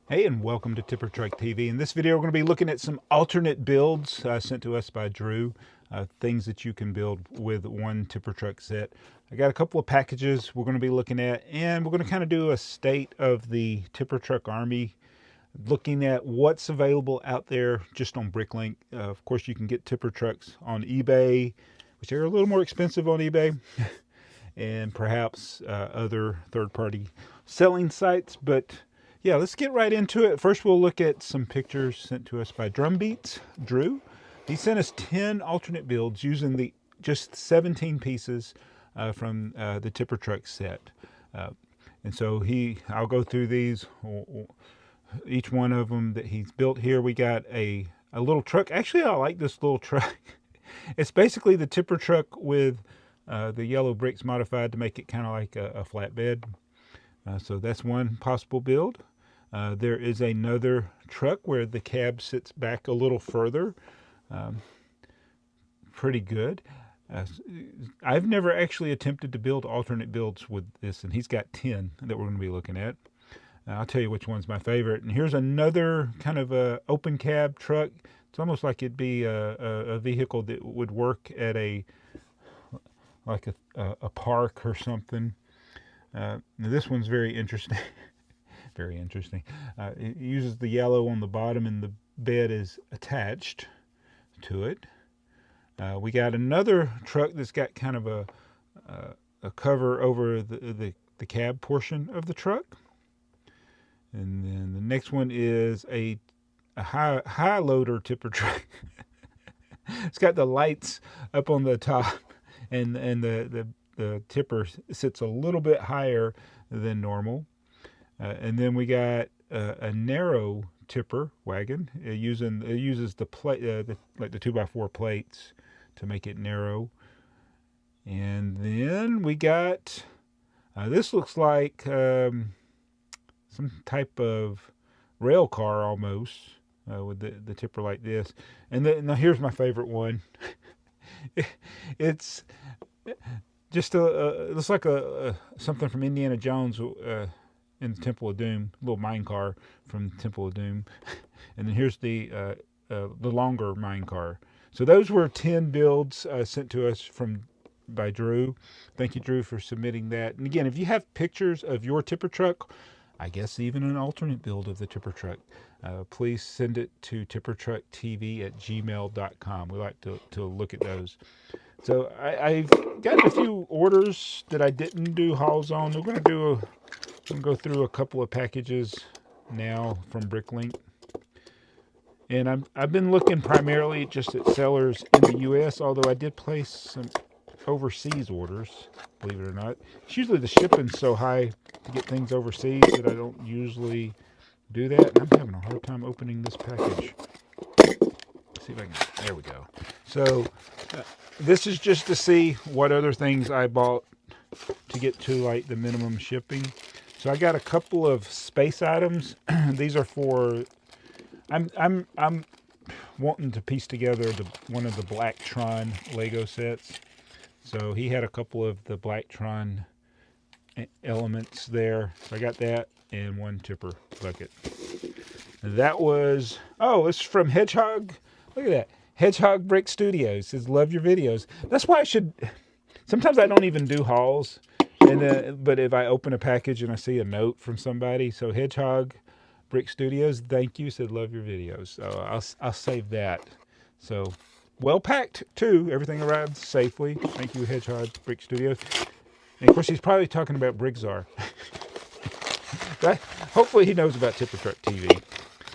Hey, and welcome to Tipper Truck TV. In this video, we're going to be looking at some alternate builds sent to us by Drew. Things that you can build with one Tipper Truck set. I got a couple of packages we're going to be looking at, and we're going to kind of do a state of the Tipper Truck Army, looking at what's available out there just on Bricklink. Of course, you can get Tipper Trucks on eBay, which are a little more expensive on eBay, and perhaps other third-party selling sites, but yeah, let's get right into it. First, we'll look at some pictures sent to us by Drumbeats Drew. He sent us 10 alternate builds using the just 17 pieces from the Tipper Truck set. And so I'll go through these, each one of them that he's built here. We got a little truck. Actually, I like this little truck. It's basically the Tipper Truck with the yellow bricks modified to make it kind of like a flatbed. So that's one possible build. There is another truck where the cab sits back a little further. Pretty good. I've never actually attempted to build alternate builds with this, and he's got 10 that we're going to be looking at. I'll tell you which one's my favorite. And here's another kind of a open cab truck. It's almost like it'd be a vehicle that would work at a park or something. This one's very interesting. Very interesting. It uses the yellow on the bottom, and the bed is attached to it. We got another truck that's got kind of a cover over the cab portion of the truck. And then the next one is a high loader tipper truck. It's got the lights up on the top, and the tipper sits a little bit higher than normal. And then we got a narrow tipper wagon. It uses the plate, like the 2x4 plates, to make it narrow. And then we got this looks like some type of rail car almost, with the tipper like this. And then now here's my favorite one. It's just it looks like something from Indiana Jones. In the Temple of Doom, a little mine car from Temple of Doom. And then here's the longer mine car. So those were 10 builds sent to us by Drew. Thank you, Drew, for submitting that. And again, if you have pictures of your tipper truck, I guess even an alternate build of the tipper truck, please send it to tippertrucktv@gmail.com. We like to look at those. So I've gotten a few orders that I didn't do hauls on. We're going to go through a couple of packages now from Bricklink. And I've been looking primarily just at sellers in the U.S., although I did place some overseas orders, believe it or not. It's usually the shipping's so high to get things overseas that I don't usually do that. And I'm having a hard time opening this package. Let's see if I can. There we go. So this is just to see what other things I bought to get to like the minimum shipping. So I got a couple of space items. These are for I'm wanting to piece together one of the Blacktron Lego sets. So he had a couple of the Blacktron elements there. So I got that and one tipper bucket. That was it's from Hedgehog. Look at that. Hedgehog Brick Studios. It says love your videos. That's why sometimes I don't even do hauls. But if I open a package and I see a note from somebody, so Hedgehog Brick Studios, thank you, said love your videos. So I'll save that. So well packed too. Everything arrived safely. Thank you, Hedgehog Brick Studios. And of course, he's probably talking about Brigzar. Hopefully, he knows about Tipper Truck TV.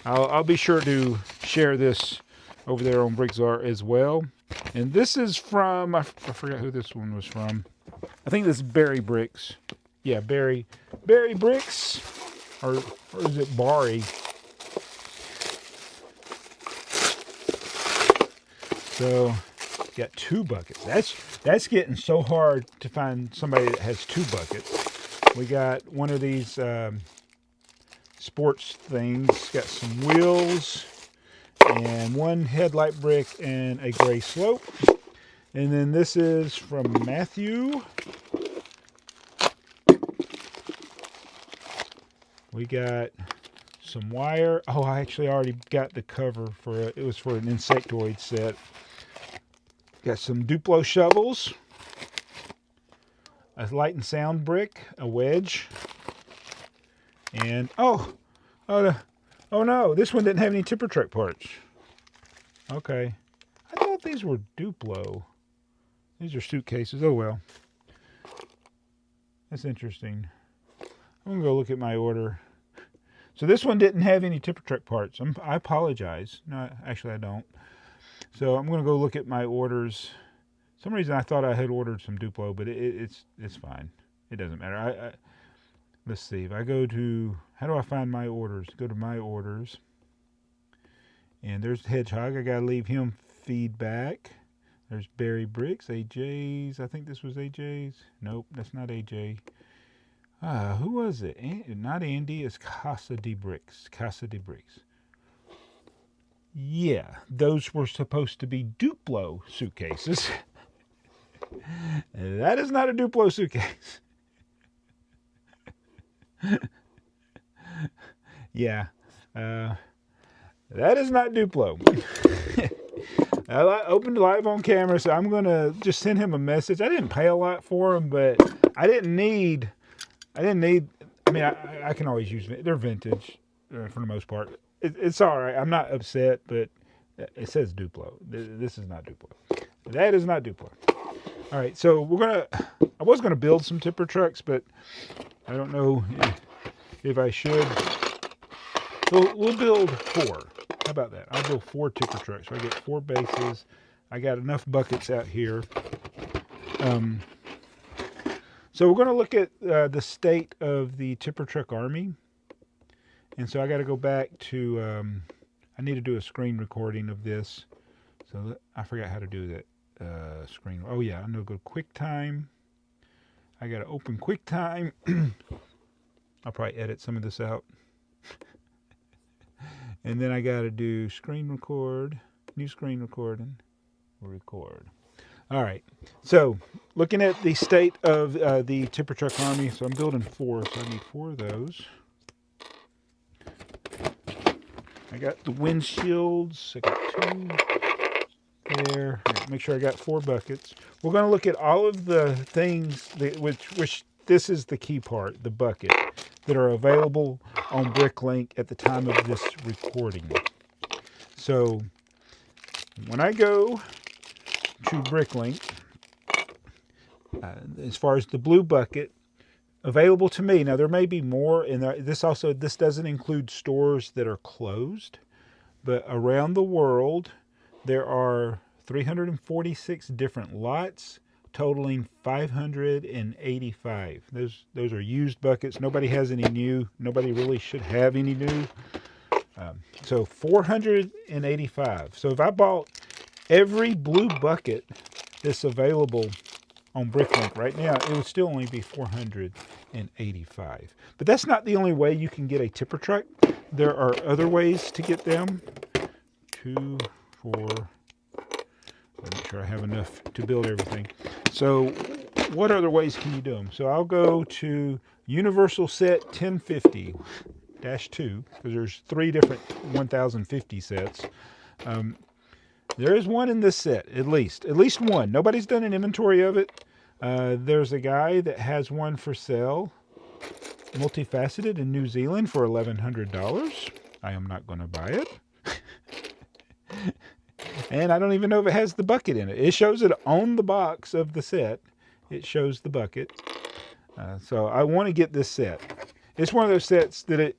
I'll be sure to share this over there on Brigzar as well. And this is from I forgot who this one was from. I think this is Barry Bricks. Yeah, Barry Bricks, or is it Barry? So, got 2 buckets. That's getting so hard to find somebody that has 2 buckets. We got one of these sports things. Got some wheels and 1 headlight brick and a gray slope. And then this is from Matthew. We got some wire. Oh, I actually already got the cover for it. It was for an insectoid set. Got some Duplo shovels, a light and sound brick, a wedge, and oh no, this one didn't have any tipper truck parts. Okay, I thought these were Duplo. These are suitcases. Oh well, that's interesting. I'm gonna go look at my order. So this one didn't have any tipper truck parts. I apologize. No, actually I don't. So I'm gonna go look at my orders. For some reason I thought I had ordered some Duplo, but it's fine. It doesn't matter. Let's see. If I go to, how do I find my orders? Go to my orders. And there's Hedgehog. I gotta leave him feedback. There's Barry Bricks, AJ's. I think this was AJ's. Nope, that's not AJ. Who was it? Not Andy. It's Casa de Bricks. Casa de Bricks. Yeah, those were supposed to be Duplo suitcases. That is not a Duplo suitcase. Yeah, that is not Duplo. I opened live on camera, so I'm gonna just send him a message. I didn't pay a lot for them, but I didn't need. I mean, I can always use it. They're vintage for the most part. It's all right. I'm not upset, but it says Duplo. This is not Duplo. That is not Duplo. All right, so I was gonna build some tipper trucks, but I don't know if I should. So we'll build 4. How about that? I'll build 4 tipper trucks. So I get 4 bases. I got enough buckets out here. So we're going to look at the state of the tipper truck army. And so I got to go back to, I need to do a screen recording of this. So I forgot how to do that screen. Oh yeah, I'm going to go QuickTime. I got to open QuickTime. I'll probably edit some of this out. And then I got to do screen record, new screen recording, record. All right, so looking at the state of the tipper truck army, so I'm building 4, so I need 4 of those. I got the windshields, I got 2 there. Right, make sure I got 4 buckets. We're going to look at all of the things, which this is the key part, the bucket, that are available on Bricklink at the time of this recording. So when I go to Bricklink, as far as the blue bucket available to me, now there may be more, and this doesn't include stores that are closed, but around the world there are 346 different lots totaling 585. Those are used buckets. Nobody has any new. Nobody really should have any new. So 485. So if I bought every blue bucket that's available on Bricklink right now, it would still only be 485. But that's not the only way you can get a tipper truck. There are other ways to get them. 2, 4. Make sure I have enough to build everything. So what other ways can you do them? So I'll go to Universal Set 1050-2, because there's 3 different 1050 sets. There is one in this set, at least one. Nobody's done an inventory of it. There's a guy that has one for sale, multifaceted in New Zealand for $1,100. I am not going to buy it. And I don't even know if it has the bucket in it. It shows it on the box of the set. It shows the bucket. So I want to get this set. It's one of those sets that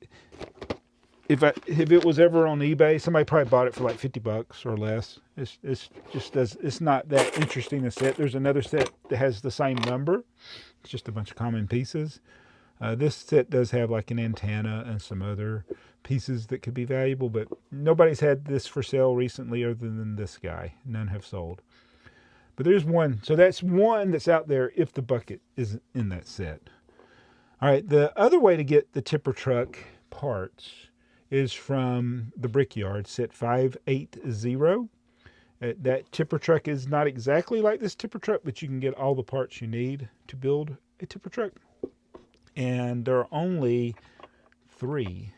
if it was ever on eBay, somebody probably bought it for like $50 or less. It's not that interesting a set. There's another set that has the same number. It's just a bunch of common pieces. This set does have like an antenna and some other pieces that could be valuable, but nobody's had this for sale recently other than this guy. None have sold. But there's one. So that's one that's out there if the bucket is in that set. All right, the other way to get the tipper truck parts is from the Brickyard, set 580. That tipper truck is not exactly like this tipper truck, but you can get all the parts you need to build a tipper truck. And there are only 3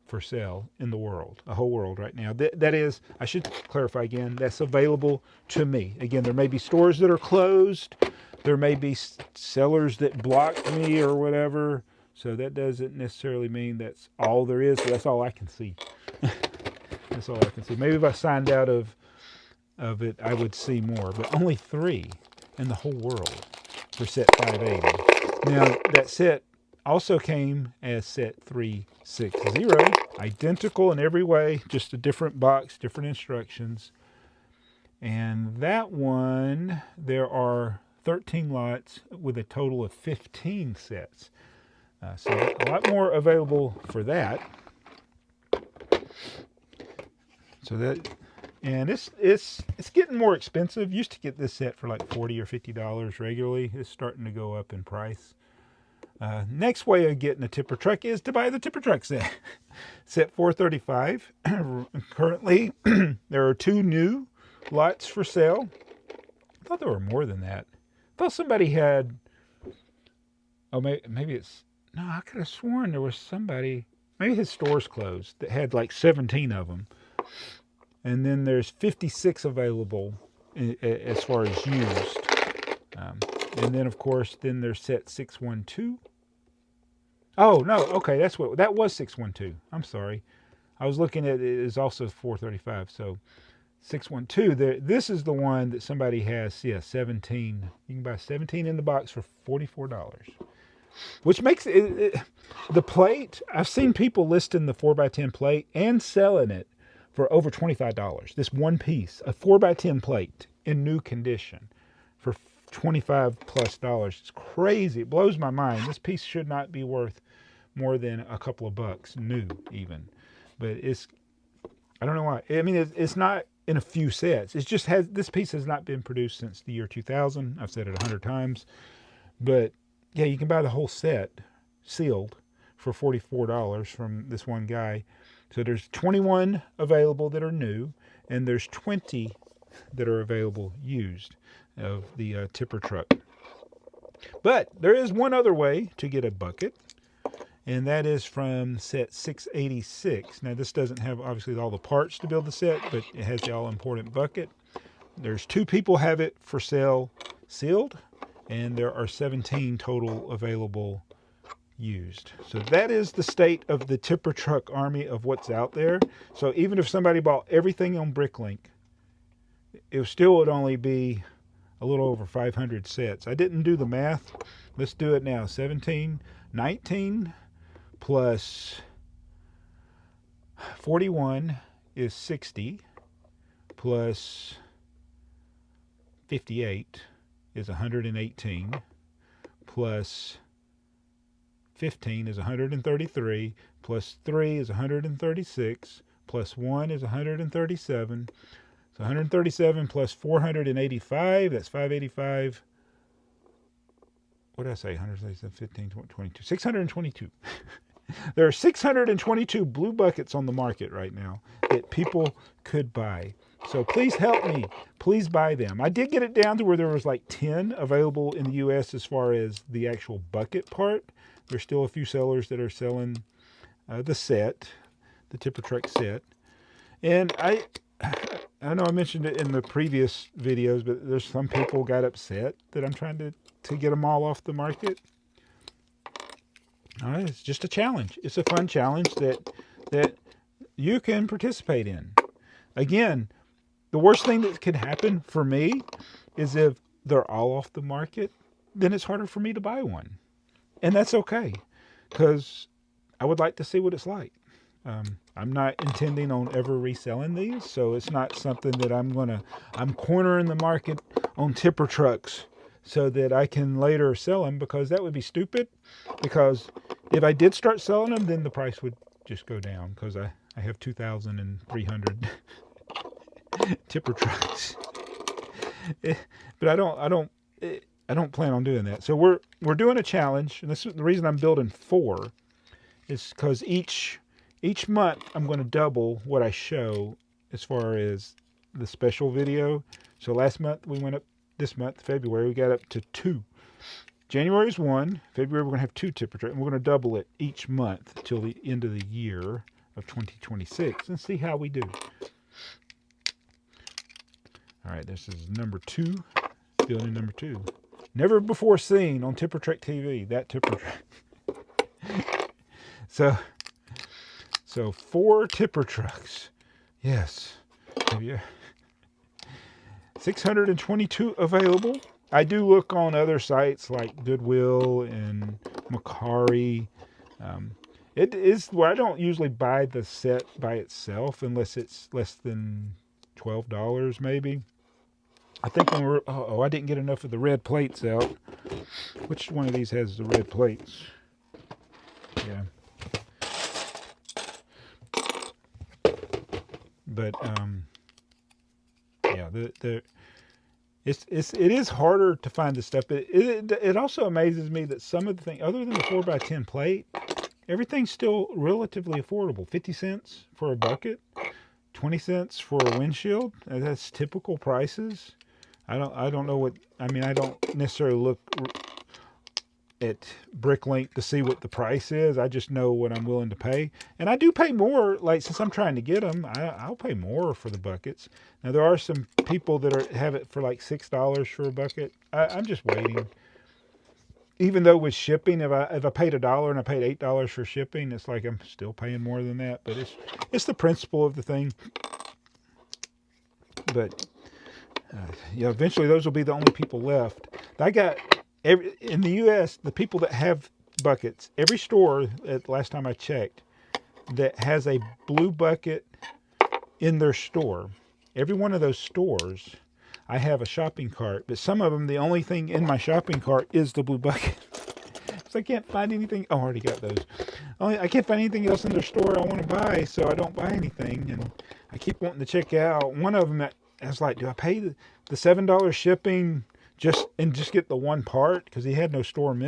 for sale in the world, the whole world right now. That is, I should clarify again, that's available to me. Again, there may be stores that are closed. There may be sellers that block me or whatever. So that doesn't necessarily mean that's all there is. So that's all I can see. That's all I can see. Maybe if I signed out of it, I would see more. But only 3 in the whole world for set 580. Now, that set also came as set 360. Identical in every way, just a different box, different instructions. And that one, there are 13 lots with a total of 15 sets. So a lot more available for that. So that, and it's getting more expensive. Used to get this set for like $40 or $50 regularly. It's starting to go up in price. Next way of getting a tipper truck is to buy the tipper truck set. Set 435. Currently, there are 2 new lots for sale. I thought there were more than that. I thought somebody had, oh, maybe it's, no, I could have sworn there was somebody, maybe his store's closed, that had like 17 of them. And then there's 56 available as far as used. And then, of course, then there's set 612. Oh, no, okay, that was 612. I'm sorry. I was looking at it is also 435, so 612. This is the one that somebody has, 17. You can buy 17 in the box for $44. Which makes it the plate, I've seen people listing the 4x10 plate and selling it for over $25. This one piece, a 4x10 plate in new condition for $25+. It's crazy. It blows my mind. This piece should not be worth more than a couple of bucks, new even. But it's, I don't know why. I mean, it's not in a few sets. It just has, this piece has not been produced since the year 2000. I've said it 100 times. But yeah, you can buy the whole set sealed for $44 from this one guy. So there's 21 available that are new, and there's 20 that are available used of the tipper truck. But there is one other way to get a bucket, and that is from set 686. Now this doesn't have obviously all the parts to build the set, but it has the all-important bucket. There's 2 people have it for sale sealed, and there are 17 total available used. So that is the state of the tipper truck army of what's out there. So even if somebody bought everything on Bricklink, it still would only be a little over 500 sets. I didn't do the math. Let's do it now. 17, 19 plus 41 is 60 plus 58 is 118 plus 15 is 133 plus 3 is 136 plus 1 is 137. So 137 plus 485, that's 585. What did I say? 137, 15, 22, 622. There are 622 blue buckets on the market right now that people could buy. So please help me. Please buy them. I did get it down to where there was like 10 available in the U.S. as far as the actual bucket part. There's still a few sellers that are selling the set, the tipper truck set. And I know I mentioned it in the previous videos, but there's some people got upset that I'm trying to get them all off the market. All right, it's just a challenge. It's a fun challenge that you can participate in. Again, the worst thing that could happen for me is if they're all off the market, then it's harder for me to buy one. And that's okay, because I would like to see what it's like. I'm not intending on ever reselling these, so it's not something that I'm cornering the market on tipper trucks so that I can later sell them, because that would be stupid. Because if I did start selling them, then the price would just go down, because I have 2,300 tipper trucks. But I don't plan on doing that. So we're doing a challenge, and this is the reason I'm building 4, is because each month I'm going to double what I show as far as the special video. So last month we went up, this month, February, we got up to 2. January is 1. February we're going to have 2 tipper trucks, and we're going to double it each month till the end of the year. of 2026 and see how we do. All right, this is number 2, building number 2. Never before seen on Tipper Trek TV, that Tipper Trek. So 4 tipper trucks. Yes. 622 available. I do look on other sites like Goodwill and Macari. It is where I don't usually buy the set by itself unless it's less than $12 maybe. I think when we're... Oh, I didn't get enough of the red plates out. Which one of these has the red plates? Yeah. But yeah, it is harder to find this stuff. It also amazes me that some of the things, other than the 4x10 plate, everything's still relatively affordable. 50 cents for a bucket, 20 cents for a windshield. That's typical prices. I don't know what, I mean, I don't necessarily look at Bricklink to see what the price is. I just know what I'm willing to pay. And I do pay more, like since I'm trying to get them, I'll pay more for the buckets. Now there are some people that have it for like $6 for a bucket. I'm just waiting. Even though with shipping, if I paid $1 and I paid $8 for shipping, it's like I'm still paying more than that. But it's the principle of the thing. But yeah, eventually those will be the only people left. I got in the U.S. the people that have buckets. Every store at last time I checked that has a blue bucket in their store. Every one of those stores, I have a shopping cart. But some of them, the only thing in my shopping cart is the blue bucket. So I can't find anything. Oh, I already got those. I can't find anything else in their store I want to buy, so I don't buy anything. And I keep wanting to check out. One of them, I was like, do I pay the $7 shipping just get the one part? Because he had no store minimum.